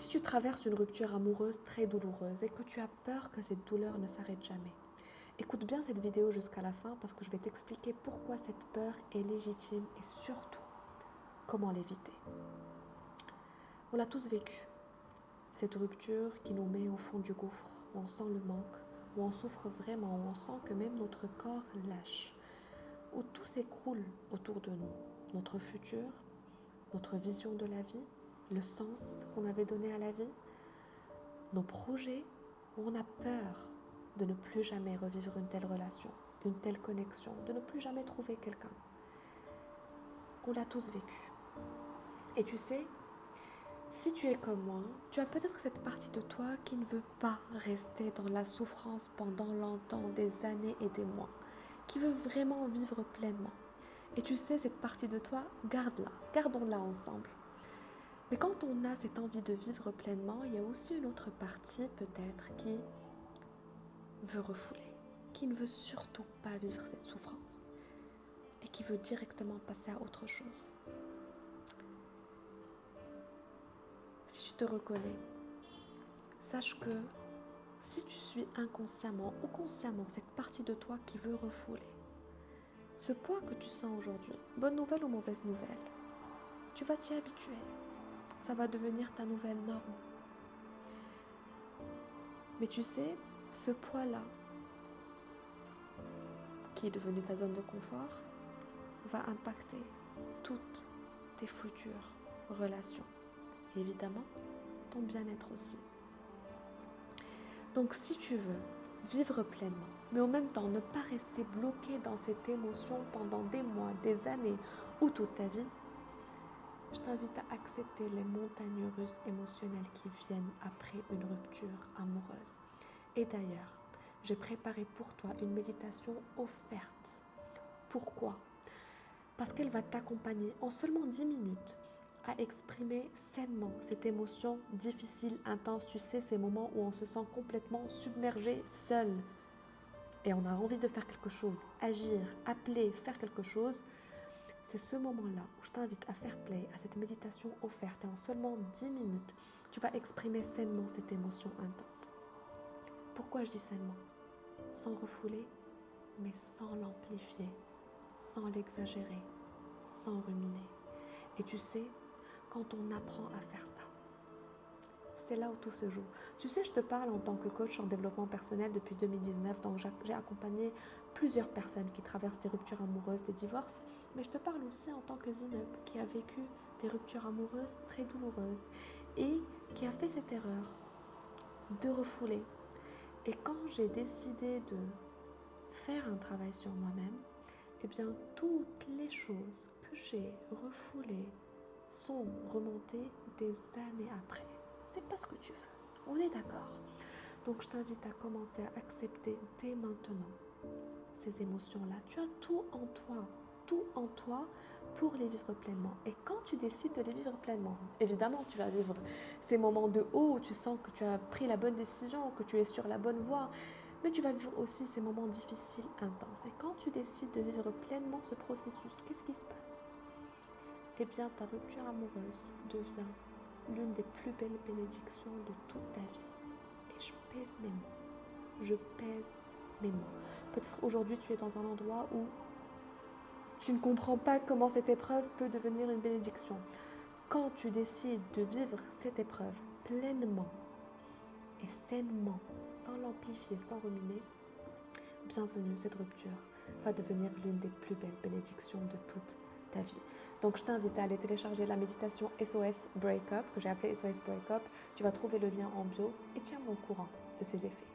Si tu traverses une rupture amoureuse très douloureuse et que tu as peur que cette douleur ne s'arrête jamais, écoute bien cette vidéo jusqu'à la fin parce que je vais t'expliquer pourquoi cette peur est légitime et surtout comment l'éviter. On l'a tous vécu, cette rupture qui nous met au fond du gouffre, où on sent le manque, où on souffre vraiment, où on sent que même notre corps lâche, où tout s'écroule autour de nous, notre futur, notre vision de la vie, le sens qu'on avait donné à la vie, nos projets, où on a peur de ne plus jamais revivre une telle relation, une telle connexion, de ne plus jamais trouver quelqu'un. On l'a tous vécu. Et tu sais, si tu es comme moi, tu as peut-être cette partie de toi qui ne veut pas rester dans la souffrance pendant longtemps, des années et des mois, qui veut vraiment vivre pleinement. Et tu sais, cette partie de toi, garde-la, gardons-la ensemble. Mais quand on a cette envie de vivre pleinement, il y a aussi une autre partie peut-être qui veut refouler, qui ne veut surtout pas vivre cette souffrance et qui veut directement passer à autre chose. Si tu te reconnais, sache que si tu suis inconsciemment ou consciemment cette partie de toi qui veut refouler, ce poids que tu sens aujourd'hui, bonne nouvelle ou mauvaise nouvelle, tu vas t'y habituer. Ça va devenir ta nouvelle norme. Mais tu sais, ce poids-là, qui est devenu ta zone de confort, va impacter toutes tes futures relations. Et évidemment, ton bien-être aussi. Donc si tu veux vivre pleinement, mais en même temps ne pas rester bloqué dans cette émotion pendant des mois, des années ou toute ta vie, je t'invite à accepter les montagnes russes émotionnelles qui viennent après une rupture amoureuse. Et d'ailleurs, j'ai préparé pour toi une méditation offerte. Pourquoi ? Parce qu'elle va t'accompagner en seulement 10 minutes à exprimer sainement cette émotion difficile, intense. Tu sais, ces moments où on se sent complètement submergé, seul. Et on a envie de faire quelque chose, agir, appeler, faire quelque chose. C'est ce moment-là où je t'invite à faire play à cette méditation offerte. Et en seulement 10 minutes, tu vas exprimer sainement cette émotion intense. Pourquoi je dis sainement ? Sans refouler, mais sans l'amplifier, sans l'exagérer, sans ruminer. Et tu sais, quand on apprend à faire ça, c'est là où tout se joue. Tu sais, je te parle en tant que coach en développement personnel depuis 2019, donc j'ai accompagné plusieurs personnes qui traversent des ruptures amoureuses, des divorces, mais je te parle aussi en tant que Zineb qui a vécu des ruptures amoureuses très douloureuses et qui a fait cette erreur de refouler. Et quand j'ai décidé de faire un travail sur moi-même, eh bien, toutes les choses que j'ai refoulées sont remontées des années après. C'est pas ce que tu veux. On est d'accord. Donc, je t'invite à commencer à accepter dès maintenant ces émotions-là. Tu as tout en toi pour les vivre pleinement. Et quand tu décides de les vivre pleinement, évidemment, tu vas vivre ces moments de haut où tu sens que tu as pris la bonne décision, que tu es sur la bonne voie. Mais tu vas vivre aussi ces moments difficiles, intenses. Et quand tu décides de vivre pleinement ce processus, qu'est-ce qui se passe ? Eh bien, ta rupture amoureuse devient l'une des plus belles bénédictions de toute ta vie. Et je pèse mes mots. Je pèse mes mots. Peut-être aujourd'hui, tu es dans un endroit où tu ne comprends pas comment cette épreuve peut devenir une bénédiction. Quand tu décides de vivre cette épreuve pleinement et sainement, sans l'amplifier, sans ruminer, bienvenue, cette rupture va devenir l'une des plus belles bénédictions de toute ta vie. Donc je t'invite à aller télécharger la méditation SOS Breakup, que j'ai appelée SOS Breakup. Tu vas trouver le lien en bio et tiens-moi au courant de ses effets.